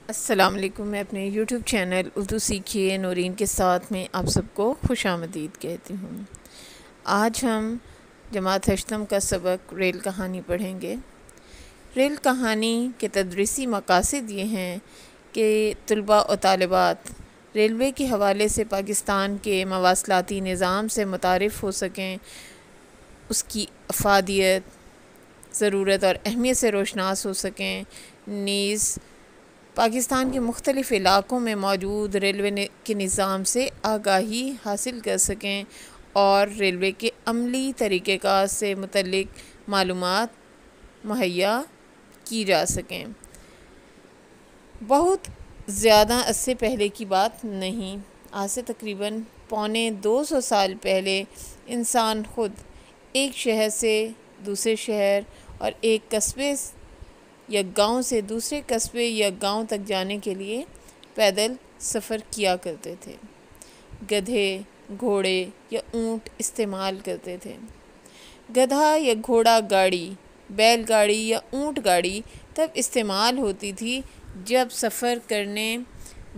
السلام علیکم۔ میں اپنے یوٹیوب چینل اردو سیکھیے نورین کے ساتھ میں آپ سب کو خوش آمدید کہتی ہوں۔ آج ہم جماعت ہشتم کا سبق ریل کہانی پڑھیں گے۔ ریل کہانی کے تدریسی مقاصد یہ ہیں کہ طلباء و طالبات ریلوے کے حوالے سے پاکستان کے مواصلاتی نظام سے متعارف ہو سکیں، اس کی افادیت، ضرورت اور اہمیت سے روشناس ہو سکیں، نیز پاکستان کے مختلف علاقوں میں موجود ریلوے کے نظام سے آگاہی حاصل کر سکیں اور ریلوے کے عملی طریقہ کار سے متعلق معلومات مہیا کی جا سکیں۔ بہت زیادہ عرصے پہلے کی بات نہیں، آج سے تقریباً 250 سال پہلے انسان خود ایک شہر سے دوسرے شہر اور ایک قصبے یا گاؤں سے دوسرے قصبے یا گاؤں تک جانے کے لیے پیدل سفر کیا کرتے تھے۔ گدھے، گھوڑے یا اونٹ استعمال کرتے تھے۔ گدھا یا گھوڑا گاڑی، بیل گاڑی یا اونٹ گاڑی تب استعمال ہوتی تھی جب سفر کرنے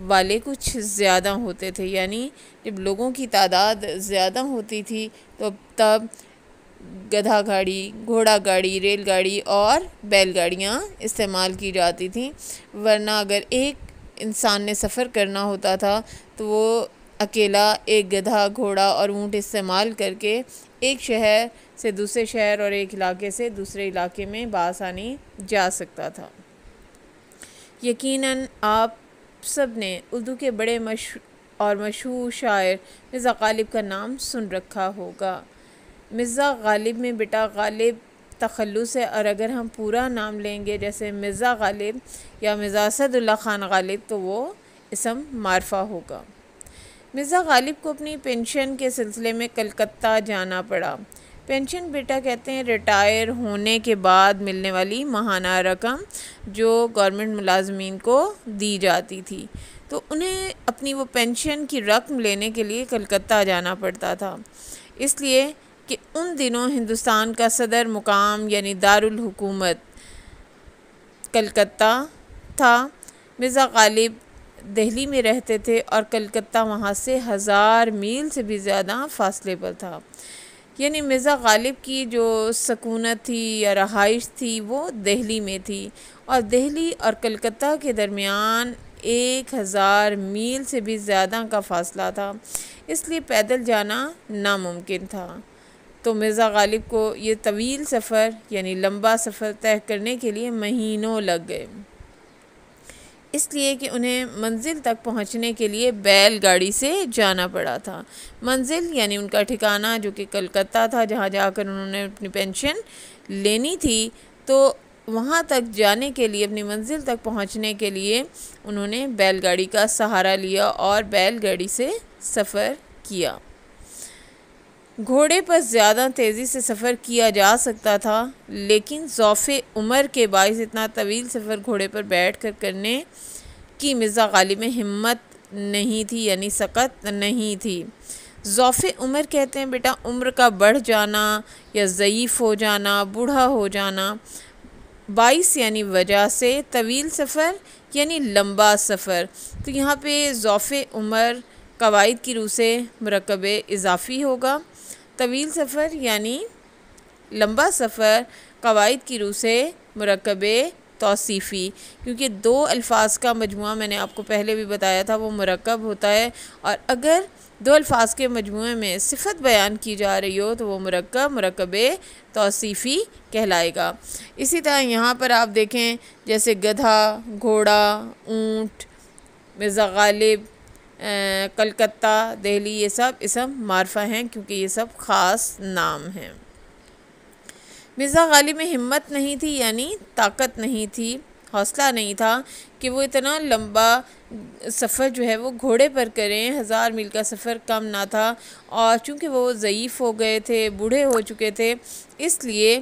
والے کچھ زیادہ ہوتے تھے، یعنی جب لوگوں کی تعداد زیادہ ہوتی تھی تو تب گدھا گاڑی، گھوڑا گاڑی، ریل گاڑی اور بیل گاڑیاں استعمال کی جاتی تھیں، ورنہ اگر ایک انسان نے سفر کرنا ہوتا تھا تو وہ اکیلا ایک گدھا، گھوڑا اور اونٹ استعمال کر کے ایک شہر سے دوسرے شہر اور ایک علاقے سے دوسرے علاقے میں بآسانی جا سکتا تھا۔ یقیناً آپ سب نے اردو کے بڑے مشہور شاعر مرزا غالب کا نام سن رکھا ہوگا۔ مرزا غالب میں بیٹا غالب تخلص ہے، اور اگر ہم پورا نام لیں گے جیسے مرزا غالب یا مرزا اسد اللہ خان غالب تو وہ اسم معرفہ ہوگا۔ مرزا غالب کو اپنی پینشن کے سلسلے میں کلکتہ جانا پڑا۔ پینشن بیٹا کہتے ہیں ریٹائر ہونے کے بعد ملنے والی ماہانہ رقم جو گورنمنٹ ملازمین کو دی جاتی تھی، تو انہیں اپنی وہ پینشن کی رقم لینے کے لیے کلکتہ جانا پڑتا تھا، اس لیے کہ ان دنوں ہندوستان کا صدر مقام یعنی دارالحکومت کلکتہ تھا۔ مرزا غالب دہلی میں رہتے تھے اور کلکتہ وہاں سے 1000 میل سے بھی زیادہ فاصلے پر تھا، یعنی مرزا غالب کی جو سکونت تھی یا رہائش تھی وہ دہلی میں تھی، اور دہلی اور کلکتہ کے درمیان 1000 میل سے بھی زیادہ کا فاصلہ تھا، اس لیے پیدل جانا ناممکن تھا۔ تو مرزا غالب کو یہ طویل سفر یعنی لمبا سفر طے کرنے کے لیے مہینوں لگ گئے، اس لیے کہ انہیں منزل تک پہنچنے کے لیے بیل گاڑی سے جانا پڑا تھا۔ منزل یعنی ان کا ٹھکانہ جو کہ کلکتہ تھا، جہاں جا کر انہوں نے اپنی پینشن لینی تھی، تو وہاں تک جانے کے لیے، اپنی منزل تک پہنچنے کے لیے انہوں نے بیل گاڑی کا سہارا لیا اور بیل گاڑی سے سفر کیا۔ گھوڑے پر زیادہ تیزی سے سفر کیا جا سکتا تھا، لیکن ضعف عمر کے باعث اتنا طویل سفر گھوڑے پر بیٹھ کر کرنے کی مرزا غالب میں ہمت نہیں تھی، یعنی سقت نہیں تھی۔ ضعف عمر کہتے ہیں بیٹا عمر کا بڑھ جانا یا ضعیف ہو جانا، بوڑھا ہو جانا، باعث یعنی وجہ سے، طویل سفر یعنی لمبا سفر۔ تو یہاں پہ ضعف عمر قواعد کی روح سے مرکب اضافی ہوگا، طویل سفر یعنی لمبا سفر قواعد کی روح سے مرکب توصیفی، کیونکہ 2 الفاظ کا مجموعہ میں نے آپ کو پہلے بھی بتایا تھا وہ مرکب ہوتا ہے، اور اگر 2 الفاظ کے مجموعے میں صفت بیان کی جا رہی ہو تو وہ مرکب توصیفی کہلائے گا۔ اسی طرح یہاں پر آپ دیکھیں جیسے گدھا، گھوڑا، اونٹ، مرزا غالب، کلکتہ، دہلی، یہ سب اسم معرفہ ہیں کیونکہ یہ سب خاص نام ہیں۔ مرزا غالب میں ہمت نہیں تھی، یعنی طاقت نہیں تھی، حوصلہ نہیں تھا کہ وہ اتنا لمبا سفر جو ہے وہ گھوڑے پر کریں۔ 1000 میل کا سفر کم نہ تھا، اور چونکہ وہ ضعیف ہو گئے تھے، بوڑھے ہو چکے تھے، اس لیے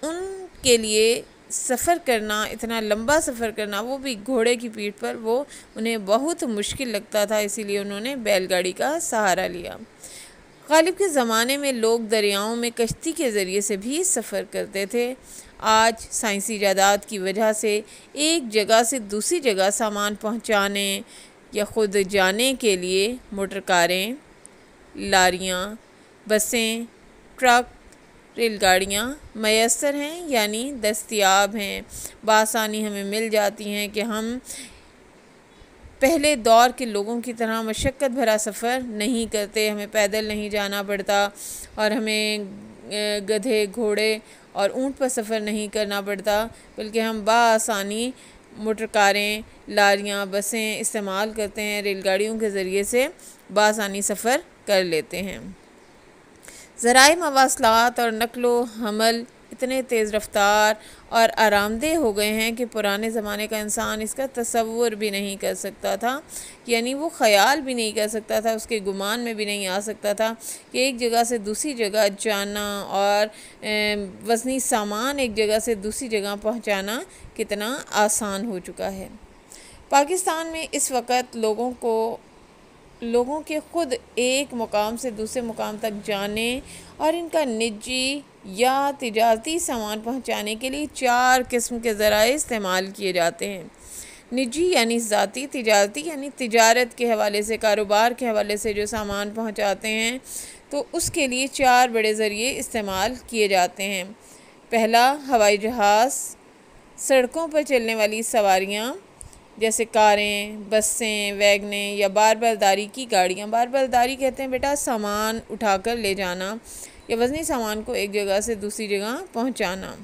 ان کے لیے سفر کرنا، اتنا لمبا سفر کرنا، وہ بھی گھوڑے کی پیٹھ پر، وہ انہیں بہت مشکل لگتا تھا، اسی لیے انہوں نے بیل گاڑی کا سہارا لیا۔ غالب کے زمانے میں لوگ دریاؤں میں کشتی کے ذریعے سے بھی سفر کرتے تھے۔ آج سائنسی ایجادات کی وجہ سے ایک جگہ سے دوسری جگہ سامان پہنچانے یا خود جانے کے لیے موٹر کاریں، لاریاں، بسیں، ٹرک، ریل گاڑیاں میسر ہیں، یعنی دستیاب ہیں، بآسانی ہمیں مل جاتی ہیں کہ ہم پہلے دور کے لوگوں کی طرح مشقت بھرا سفر نہیں کرتے، ہمیں پیدل نہیں جانا پڑتا اور ہمیں گدھے، گھوڑے اور اونٹ پر سفر نہیں کرنا پڑتا، بلکہ ہم بآسانی موٹر کاریں، لاریاں، بسیں استعمال کرتے ہیں، ریل گاڑیوں کے ذریعے سے بآسانی سفر کر لیتے ہیں۔ ذرائع مواصلات اور نقل و حمل اتنے تیز رفتار اور آرام دہ ہو گئے ہیں کہ پرانے زمانے کا انسان اس کا تصور بھی نہیں کر سکتا تھا، یعنی وہ خیال بھی نہیں کر سکتا تھا، اس کے گمان میں بھی نہیں آ سکتا تھا کہ ایک جگہ سے دوسری جگہ جانا اور وزنی سامان ایک جگہ سے دوسری جگہ پہنچانا کتنا آسان ہو چکا ہے۔ پاکستان میں اس وقت لوگوں کے خود ایک مقام سے دوسرے مقام تک جانے اور ان کا نجی یا تجارتی سامان پہنچانے کے لیے 4 قسم کے ذرائع استعمال کیے جاتے ہیں۔ نجی یعنی ذاتی، تجارتی یعنی تجارت کے حوالے سے، کاروبار کے حوالے سے جو سامان پہنچاتے ہیں، تو اس کے لیے 4 بڑے ذریعے استعمال کیے جاتے ہیں۔ پہلا ہوائی جہاز، سڑکوں پر چلنے والی سواریاں جیسے کاریں، بسیں، ویگنیں یا بار برداری کی گاڑیاں۔ بار برداری کہتے ہیں بیٹا سامان اٹھا کر لے جانا یا وزنی سامان کو ایک جگہ سے دوسری جگہ پہنچانا،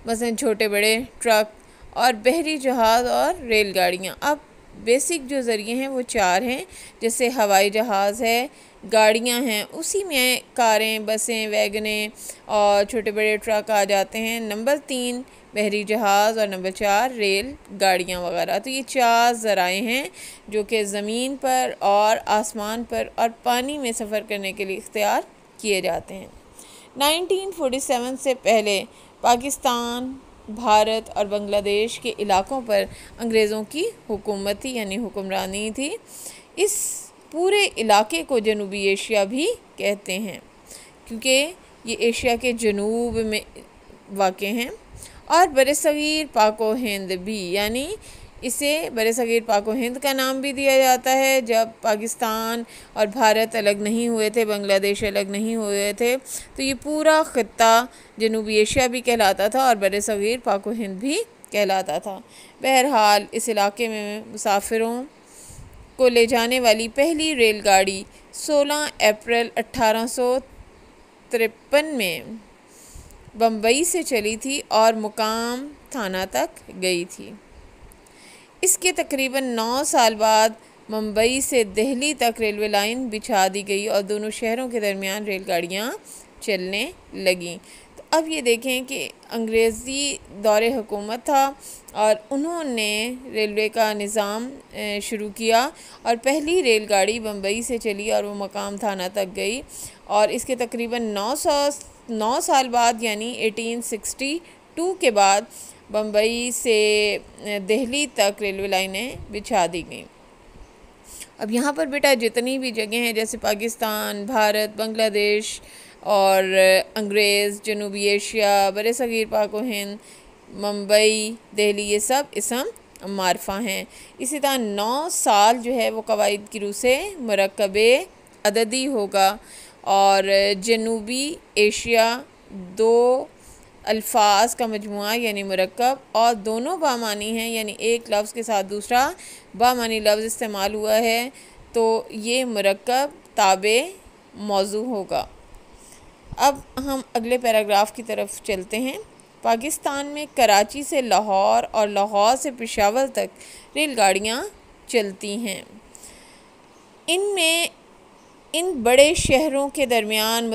مثلاً چھوٹے بڑے ٹرک اور بحری جہاز اور ریل گاڑیاں۔ اب بیسک جو ذریعے ہیں وہ 4 ہیں، جیسے ہوائی جہاز ہے، گاڑیاں ہیں، اسی میں کاریں، بسیں، ویگنیں اور چھوٹے بڑے ٹرک آ جاتے ہیں۔ نمبر 3 بحری جہاز اور نمبر 4 ریل گاڑیاں وغیرہ۔ تو یہ 4 ذرائع ہیں جو کہ زمین پر اور آسمان پر اور پانی میں سفر کرنے کے لیے اختیار کیے جاتے ہیں۔ 1947 سے پہلے پاکستان، بھارت اور بنگلہ دیش کے علاقوں پر انگریزوں کی حکومت تھی، یعنی حکمرانی تھی۔ اس پورے علاقے کو جنوبی ایشیا بھی کہتے ہیں کیونکہ یہ ایشیا کے جنوب میں واقع ہیں، اور برصغیر پاک و ہند بھی، یعنی اسے برصغیر پاک و ہند کا نام بھی دیا جاتا ہے۔ جب پاکستان اور بھارت الگ نہیں ہوئے تھے، بنگلہ دیش الگ نہیں ہوئے تھے، تو یہ پورا خطہ جنوبی ایشیا بھی کہلاتا تھا اور برصغیر پاک و ہند بھی کہلاتا تھا۔ بہرحال اس علاقے میں مسافروں کو لے جانے والی پہلی ریل گاڑی 16 اپریل 1853 میں بمبئی سے چلی تھی اور مقام تھانہ تک گئی تھی۔ اس کے تقریباً 9 سال بعد ممبئی سے دہلی تک ریلوے لائن بچھا دی گئی اور دونوں شہروں کے درمیان ریل گاڑیاں چلنے لگیں۔ تو اب یہ دیکھیں کہ انگریزی دور حکومت تھا اور انہوں نے ریلوے کا نظام شروع کیا اور پہلی ریل گاڑی بمبئی سے چلی اور وہ مقام تھانہ تک گئی، اور اس کے تقریباً 9 سال بعد یعنی 1862 کے بعد بمبئی سے دہلی تک ریلوے لائنیں بچھا دی گئیں۔ اب یہاں پر بیٹا جتنی بھی جگہیں ہیں جیسے پاکستان، بھارت، بنگلہ دیش اور انگریز، جنوبی ایشیا، برصغیر پاک و ہند، ممبئی، دہلی، یہ سب اسم معرفہ ہیں۔ اسی طرح 9 سال جو ہے وہ قواعد کی روح سے مرکب عددی ہوگا، اور جنوبی ایشیا 2 الفاظ کا مجموعہ یعنی مرکب، اور دونوں بامعنی ہیں، یعنی ایک لفظ کے ساتھ دوسرا بامعنی لفظ استعمال ہوا ہے، تو یہ مرکب تابع موضوع ہوگا۔ اب ہم اگلے پیراگراف کی طرف چلتے ہیں۔ پاکستان میں کراچی سے لاہور اور لاہور سے پشاور تک ریل گاڑیاں چلتی ہیں۔ ان بڑے شہروں کے درمیان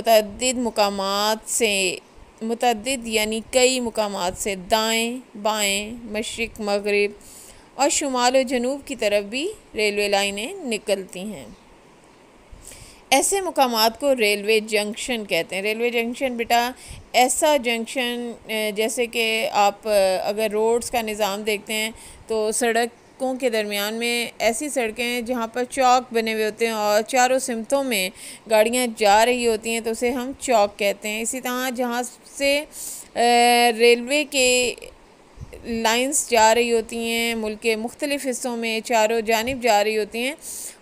متعدد یعنی کئی مقامات سے دائیں بائیں، مشرق مغرب اور شمال و جنوب کی طرف بھی ریلوے لائنیں نکلتی ہیں۔ ایسے مقامات کو ریلوے جنکشن کہتے ہیں۔ ریلوے جنکشن بیٹا ایسا جنکشن جیسے کہ آپ اگر روڈز کا نظام دیکھتے ہیں تو سڑک ملکوں کے درمیان میں ایسی سڑکیں ہیں جہاں پر چوک بنے ہوئے ہوتے ہیں اور چاروں سمتوں میں گاڑیاں جا رہی ہوتی ہیں تو اسے ہم چوک کہتے ہیں۔ اسی طرح جہاں سے ریلوے کے لائنز جا رہی ہوتی ہیں ملک کے مختلف حصوں میں چاروں جانب جا رہی ہوتی ہیں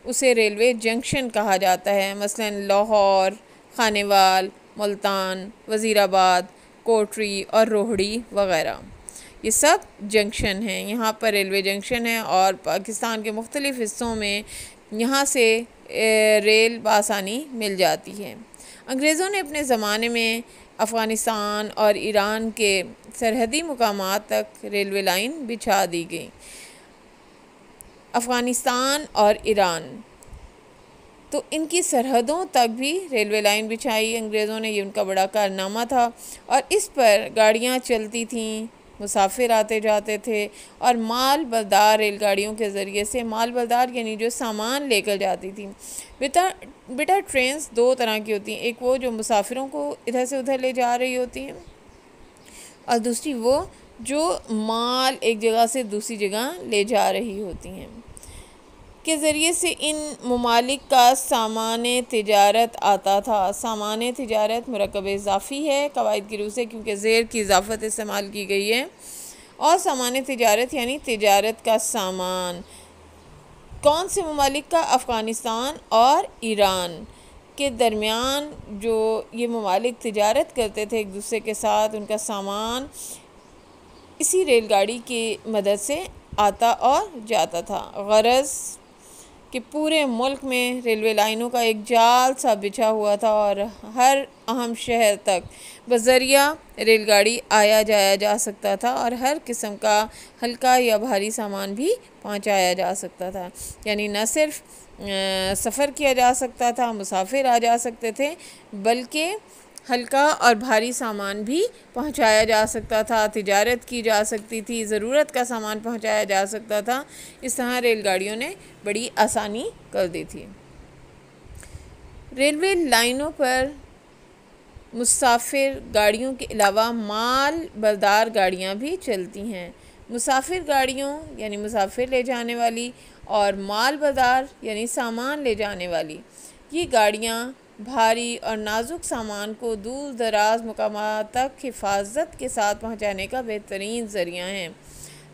اسے ریلوے جنکشن کہا جاتا ہے، مثلا لاہور، خانیوال، ملتان، وزیر آباد، کوٹری اور روہڑی وغیرہ، یہ سب جنکشن ہیں۔ یہاں پر ریلوے جنکشن ہے اور پاکستان کے مختلف حصوں میں یہاں سے ریل بآسانی مل جاتی ہے۔ انگریزوں نے اپنے زمانے میں افغانستان اور ایران کے سرحدی مقامات تک ریلوے لائن بچھا دی گئی۔ افغانستان اور ایران تو ان کی سرحدوں تک بھی ریلوے لائن بچھائی انگریزوں نے، یہ ان کا بڑا کارنامہ تھا، اور اس پر گاڑیاں چلتی تھیں، مسافر آتے جاتے تھے، اور مال بردار ریل گاڑیوں کے ذریعے سے، مال بردار یعنی جو سامان لے کر جاتی تھیں۔ بیٹا ٹرینز دو طرح کی ہوتی ہیں، ایک وہ جو مسافروں کو ادھر سے ادھر لے جا رہی ہوتی ہیں، اور دوسری وہ جو مال ایک جگہ سے دوسری جگہ لے جا رہی ہوتی ہیں، کے ذریعے سے ان ممالک کا سامان تجارت آتا تھا۔ سامان تجارت مرکب اضافی ہے قواعد کی روح سے، کیونکہ زیر کی اضافت استعمال کی گئی ہے، اور سامان تجارت یعنی تجارت کا سامان کون سے ممالک کا؟ افغانستان اور ایران کے درمیان جو یہ ممالک تجارت کرتے تھے ایک دوسرے کے ساتھ، ان کا سامان اسی ریل گاڑی کی مدد سے آتا اور جاتا تھا۔ غرض کہ پورے ملک میں ریلوے لائنوں کا ایک جال سا بچھا ہوا تھا اور ہر اہم شہر تک بذریعہ ریل گاڑی آیا جایا جا سکتا تھا، اور ہر قسم کا ہلکا یا بھاری سامان بھی پہنچایا جا سکتا تھا۔ یعنی نہ صرف سفر کیا جا سکتا تھا، مسافر آ جا سکتے تھے، بلکہ ہلکا اور بھاری سامان بھی پہنچایا جا سکتا تھا، تجارت کی جا سکتی تھی، ضرورت کا سامان پہنچایا جا سکتا تھا۔ اس طرح ریل گاڑیوں نے بڑی آسانی کر دی تھی۔ ریلوے لائنوں پر مسافر گاڑیوں کے علاوہ مال بردار گاڑیاں بھی چلتی ہیں۔ مسافر گاڑیوں یعنی مسافر لے جانے والی، اور مال بردار یعنی سامان لے جانے والی، یہ گاڑیاں بھاری اور نازک سامان کو دور دراز مقامات تک حفاظت کے ساتھ پہنچانے کا بہترین ذریعہ ہیں۔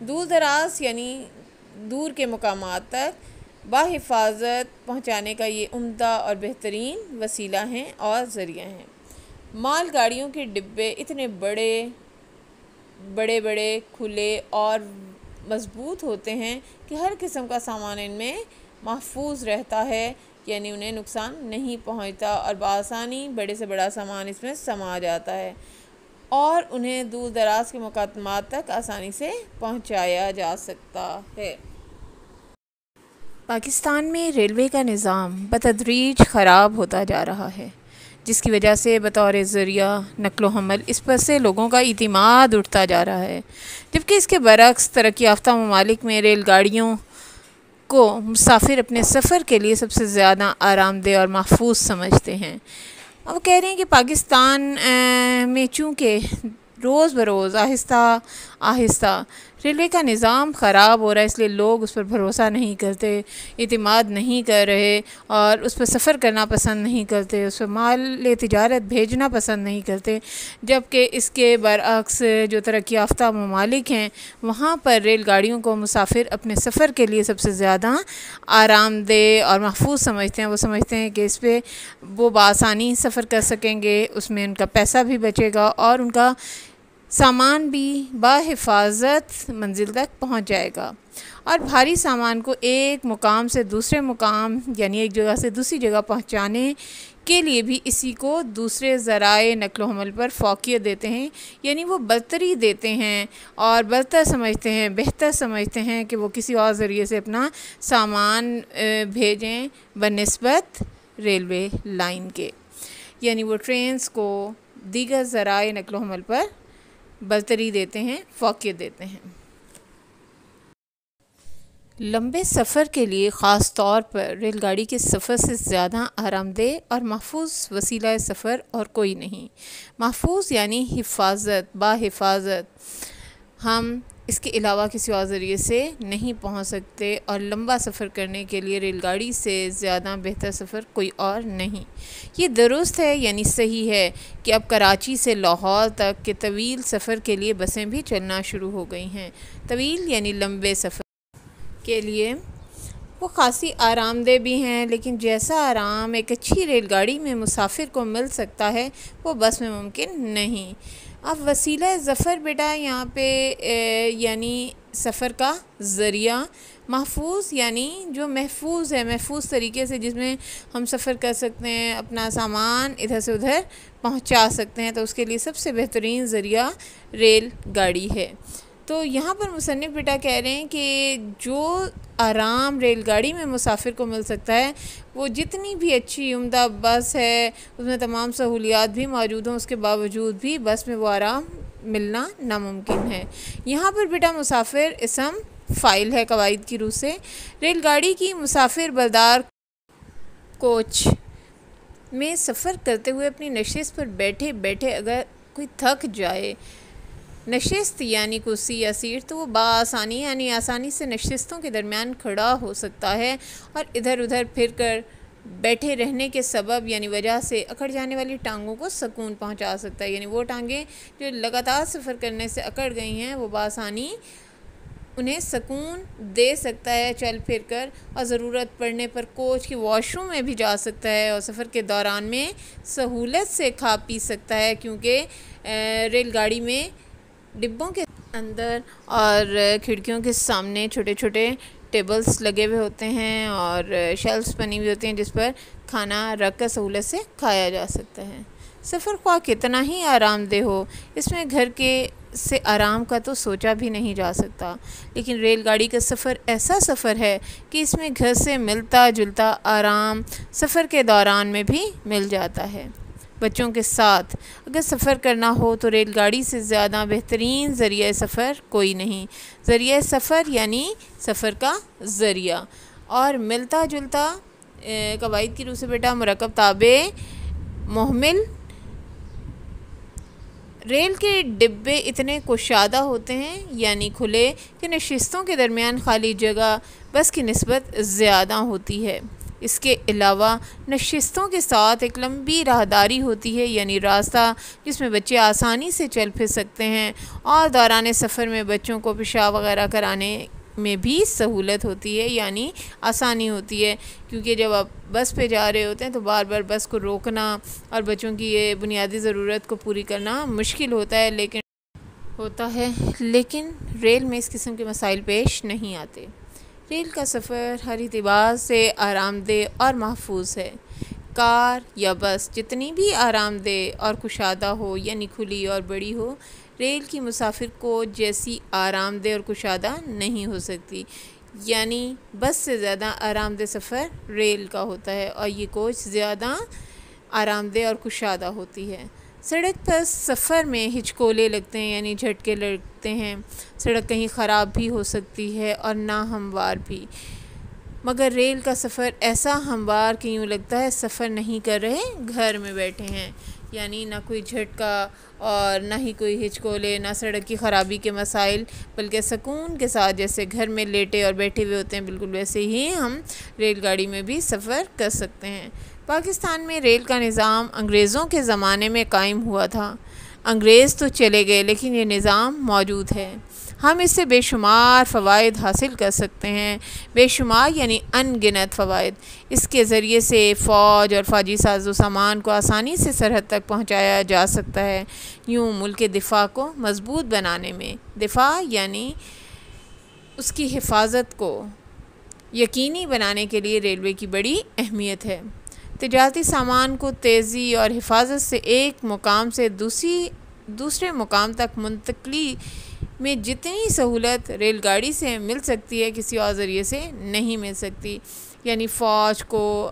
دور دراز یعنی دور کے مقامات تک بحفاظت پہنچانے کا یہ عمدہ اور بہترین وسیلہ ہیں اور ذریعہ ہیں۔ مال گاڑیوں کے ڈبے اتنے بڑے بڑے کھلے اور مضبوط ہوتے ہیں کہ ہر قسم کا سامان ان میں محفوظ رہتا ہے، یعنی انہیں نقصان نہیں پہنچتا، اور بآسانی بڑے سے بڑا سامان اس میں سما جاتا ہے اور انہیں دور دراز کے مقامات تک آسانی سے پہنچایا جا سکتا ہے۔ پاکستان میں ریلوے کا نظام بتدریج خراب ہوتا جا رہا ہے، جس کی وجہ سے بطور ذریعہ نقل و حمل اس پر سے لوگوں کا اعتماد اٹھتا جا رہا ہے، جبکہ اس کے برعکس ترقی یافتہ ممالک میں ریل گاڑیوں کو مسافر اپنے سفر کے لیے سب سے زیادہ آرام دہ اور محفوظ سمجھتے ہیں۔ وہ کہہ رہے ہیں کہ پاکستان میں چونکہ روز بروز آہستہ ریلوے کا نظام خراب ہو رہا ہے، اس لیے لوگ اس پر بھروسہ نہیں کرتے، اعتماد نہیں کر رہے، اور اس پر سفر کرنا پسند نہیں کرتے، اس پر مال تجارت بھیجنا پسند نہیں کرتے، جبکہ اس کے برعکس جو ترقی یافتہ ممالک ہیں وہاں پر ریل گاڑیوں کو مسافر اپنے سفر کے لیے سب سے زیادہ آرام دہ اور محفوظ سمجھتے ہیں۔ وہ سمجھتے ہیں کہ اس پہ وہ بآسانی سفر کر سکیں گے، اس میں ان کا پیسہ بھی بچے گا اور ان کا سامان بھی بحفاظت منزل تک پہنچ جائے گا، اور بھاری سامان کو ایک مقام سے دوسرے مقام یعنی ایک جگہ سے دوسری جگہ پہنچانے کے لیے بھی اسی کو دوسرے ذرائع نقل و حمل پر فوقیت دیتے ہیں، یعنی وہ برتری دیتے ہیں اور برتر سمجھتے ہیں، بہتر سمجھتے ہیں کہ وہ کسی اور ذریعے سے اپنا سامان بھیجیں بنسبت ریلوے لائن کے، یعنی وہ ٹرینز کو دیگر ذرائع نقل و حمل پر برتری دیتے ہیں، فوقیت دیتے ہیں۔ لمبے سفر کے لیے خاص طور پر ریل گاڑی کے سفر سے زیادہ آرام دہ اور محفوظ وسیلہ سفر اور کوئی نہیں۔ محفوظ یعنی حفاظت، بحفاظت ہم اس کے علاوہ کسی اور ذریعے سے نہیں پہنچ سکتے، اور لمبا سفر کرنے کے لیے ریل گاڑی سے زیادہ بہتر سفر کوئی اور نہیں۔ یہ درست ہے، یعنی صحیح ہے کہ اب کراچی سے لاہور تک کے طویل سفر کے لیے بسیں بھی چلنا شروع ہو گئی ہیں۔ طویل یعنی لمبے سفر کے لیے وہ خاصی آرام دہ بھی ہیں، لیکن جیسا آرام ایک اچھی ریل گاڑی میں مسافر کو مل سکتا ہے وہ بس میں ممکن نہیں۔ اب وسیلہ ظفر بیٹا یہاں پہ یعنی سفر کا ذریعہ، محفوظ یعنی جو محفوظ ہے، محفوظ طریقے سے جس میں ہم سفر کر سکتے ہیں، اپنا سامان ادھر سے ادھر پہنچا سکتے ہیں، تو اس کے لیے سب سے بہترین ذریعہ ریل گاڑی ہے۔ تو یہاں پر مصنف بیٹا کہہ رہے ہیں کہ جو آرام ریل گاڑی میں مسافر کو مل سکتا ہے، وہ جتنی بھی اچھی عمدہ بس ہے، اس میں تمام سہولیات بھی موجود ہوں، اس کے باوجود بھی بس میں وہ آرام ملنا ناممکن ہے۔ یہاں پر بیٹا مسافر اسم فاعل ہے قواعد کی روح سے۔ ریل گاڑی کی مسافر بردار کوچ میں سفر کرتے ہوئے اپنی نشست پر بیٹھے بیٹھے اگر کوئی تھک جائے، نشست یعنی کرسی یا سیٹ، تو وہ بآسانی یعنی آسانی سے نشستوں کے درمیان کھڑا ہو سکتا ہے، اور ادھر ادھر پھر کر بیٹھے رہنے کے سبب یعنی وجہ سے اکڑ جانے والی ٹانگوں کو سکون پہنچا سکتا ہے۔ یعنی وہ ٹانگیں جو لگاتار سفر کرنے سے اکڑ گئی ہیں، وہ بآسانی انہیں سکون دے سکتا ہے چل پھر کر، اور ضرورت پڑنے پر کوچ کی واش روم میں بھی جا سکتا ہے، اور سفر کے دوران میں سہولت سے کھا پی سکتا ہے، کیونکہ ریل گاڑی میں ڈبوں کے اندر اور کھڑکیوں کے سامنے چھوٹے چھوٹے ٹیبلز لگے ہوئے ہوتے ہیں، اور شیلفز بنی ہوئی ہوتی ہیں جس پر کھانا رکھ کر سہولت سے کھایا جا سکتا ہے۔ سفر خواہ کتنا ہی آرام دہ ہو، اس میں گھر کے سے آرام کا تو سوچا بھی نہیں جا سکتا، لیکن ریل گاڑی کا سفر ایسا سفر ہے کہ اس میں گھر سے ملتا جلتا آرام سفر کے دوران میں بھی مل جاتا ہے۔ بچوں کے ساتھ اگر سفر کرنا ہو تو ریل گاڑی سے زیادہ بہترین ذریعہ سفر کوئی نہیں۔ ذریعہ سفر یعنی سفر کا ذریعہ، اور ملتا جلتا قواعد کی روح سے بیٹا مرکب تابع محمل۔ ریل کے ڈبے اتنے کشادہ ہوتے ہیں یعنی کھلے کہ نشستوں کے درمیان خالی جگہ بس کی نسبت زیادہ ہوتی ہے۔ اس کے علاوہ نشستوں کے ساتھ ایک لمبی راہداری ہوتی ہے، یعنی راستہ جس میں بچے آسانی سے چل پھر سکتے ہیں، اور دوران سفر میں بچوں کو پیشاب وغیرہ کرانے میں بھی سہولت ہوتی ہے، یعنی آسانی ہوتی ہے، کیونکہ جب آپ بس پہ جا رہے ہوتے ہیں تو بار بار بس کو روکنا اور بچوں کی یہ بنیادی ضرورت کو پوری کرنا مشکل ہوتا ہے، لیکن ریل میں اس قسم کے مسائل پیش نہیں آتے۔ ریل کا سفر ہر اعتبار سے آرام دہ اور محفوظ ہے۔ کار یا بس جتنی بھی آرام دہ اور کشادہ ہو، یعنی کھلی اور بڑی ہو، ریل کی مسافر کوچ جیسی آرام دہ اور کشادہ نہیں ہو سکتی۔ یعنی بس سے زیادہ آرام دہ سفر ریل کا ہوتا ہے، اور یہ کوچ زیادہ آرام دہ اور کشادہ ہوتی ہے۔ سڑک پر سفر میں ہچکولے لگتے ہیں، یعنی جھٹکے لگتے ہیں، سڑک کہیں خراب بھی ہو سکتی ہے اور ناہموار بھی، مگر ریل کا سفر ایسا ہموار کہ یوں لگتا ہے سفر نہیں کر رہے، گھر میں بیٹھے ہیں۔ یعنی نہ کوئی جھٹکا اور نہ ہی کوئی ہچکولے، نہ سڑک کی خرابی کے مسائل، بلکہ سکون کے ساتھ جیسے گھر میں لیٹے اور بیٹھے ہوئے ہوتے ہیں، بالکل ویسے ہی ہم ریل گاڑی میں بھی سفر کر سکتے ہیں۔ پاکستان میں ریل کا نظام انگریزوں کے زمانے میں قائم ہوا تھا۔ انگریز تو چلے گئے لیکن یہ نظام موجود ہے۔ ہم اس سے بے شمار فوائد حاصل کر سکتے ہیں، بے شمار یعنی ان گنت فوائد۔ اس کے ذریعے سے فوج اور فوجی ساز و سامان کو آسانی سے سرحد تک پہنچایا جا سکتا ہے۔ یوں ملک کے دفاع کو مضبوط بنانے میں، دفاع یعنی اس کی حفاظت کو یقینی بنانے کے لیے ریلوے کی بڑی اہمیت ہے۔ تجارتی سامان کو تیزی اور حفاظت سے ایک مقام سے دوسرے مقام تک منتقلی میں جتنی سہولت ریل گاڑی سے مل سکتی ہے، کسی اور ذریعے سے نہیں مل سکتی۔ یعنی فوج کو،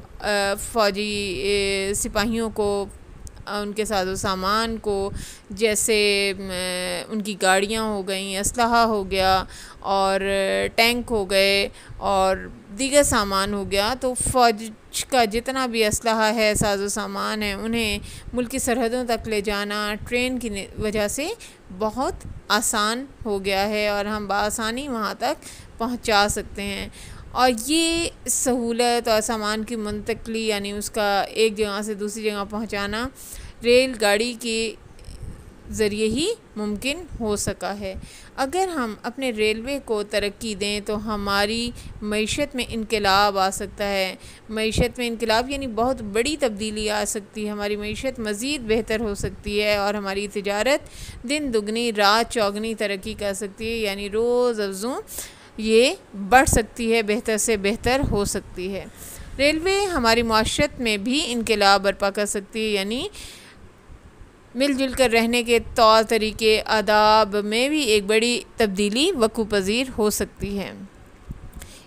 فوجی سپاہیوں کو ان کے ساز و سامان کو، جیسے ان کی گاڑیاں ہو گئیں، اسلحہ ہو گیا اور ٹینک ہو گئے اور دیگر سامان ہو گیا، تو فوج کا جتنا بھی اسلحہ ہے، ساز و سامان ہے، انہیں ملکی سرحدوں تک لے جانا ٹرین کی وجہ سے بہت آسان ہو گیا ہے اور ہم بآسانی وہاں تک پہنچا سکتے ہیں۔ اور یہ سہولت اور سامان کی منتقلی، یعنی اس کا ایک جگہ سے دوسری جگہ پہنچانا، ریل گاڑی کے ذریعے ہی ممکن ہو سکا ہے۔ اگر ہم اپنے ریلوے کو ترقی دیں تو ہماری معیشت میں انقلاب آ سکتا ہے۔ معیشت میں انقلاب یعنی بہت بڑی تبدیلی آ سکتی ہے، ہماری معیشت مزید بہتر ہو سکتی ہے اور ہماری تجارت دن دگنی رات چوگنی ترقی کر سکتی ہے، یعنی روز افزوں یہ بڑھ سکتی ہے، بہتر سے بہتر ہو سکتی ہے۔ ریلوے ہماری معاشرت میں بھی انقلاب برپا کر سکتی ہے، یعنی مل جل کر رہنے کے طور طریقے آداب میں بھی ایک بڑی تبدیلی وقوع پذیر ہو سکتی ہے۔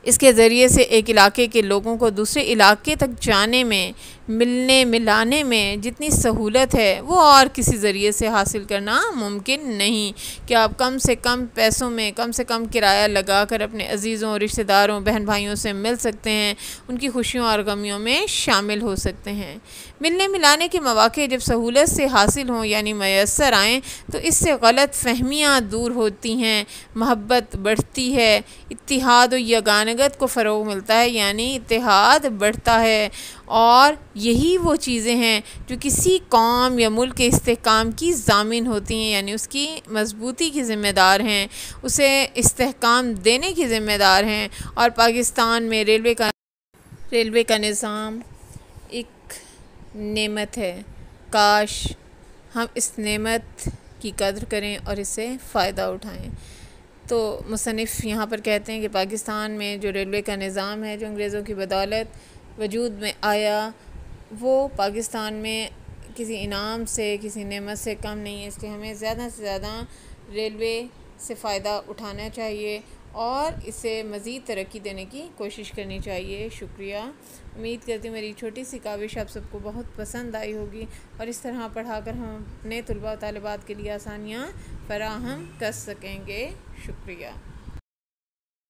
اس کے ذریعے سے ایک علاقے کے لوگوں کو دوسرے علاقے تک جانے میں، ملنے ملانے میں جتنی سہولت ہے وہ اور کسی ذریعے سے حاصل کرنا ممکن نہیں، کہ آپ کم سے کم پیسوں میں، کم سے کم کرایہ لگا کر اپنے عزیزوں، رشتہ داروں، بہن بھائیوں سے مل سکتے ہیں، ان کی خوشیوں اور غمیوں میں شامل ہو سکتے ہیں۔ ملنے ملانے کے مواقع جب سہولت سے حاصل ہوں، یعنی میسر آئیں، تو اس سے غلط فہمیاں دور ہوتی ہیں، محبت بڑھتی ہے، اتحاد و یگانگت کو فروغ ملتا ہے، یعنی اتحاد بڑھتا ہے، اور یہی وہ چیزیں ہیں جو کسی قوم یا ملک کے استحکام کی ضامن ہوتی ہیں، یعنی اس کی مضبوطی کی ذمہ دار ہیں، اسے استحکام دینے کی ذمہ دار ہیں۔ اور پاکستان میں ریلوے کا نظام ایک نعمت ہے، کاش ہم اس نعمت کی قدر کریں اور اس سے فائدہ اٹھائیں۔ تو مصنف یہاں پر کہتے ہیں کہ پاکستان میں جو ریلوے کا نظام ہے، جو انگریزوں کی بدولت وجود میں آیا، وہ پاکستان میں کسی انعام سے، کسی نعمت سے کم نہیں ہے، اس لیے ہمیں زیادہ سے زیادہ ریلوے سے فائدہ اٹھانا چاہیے اور اسے مزید ترقی دینے کی کوشش کرنی چاہیے۔ شکریہ۔ امید کرتی ہوں میری چھوٹی سی کاوش آپ سب کو بہت پسند آئی ہوگی اور اس طرح پڑھا کر ہم اپنے طلباء و طالبات کے لیے آسانیاں فراہم کر سکیں گے۔ شکریہ۔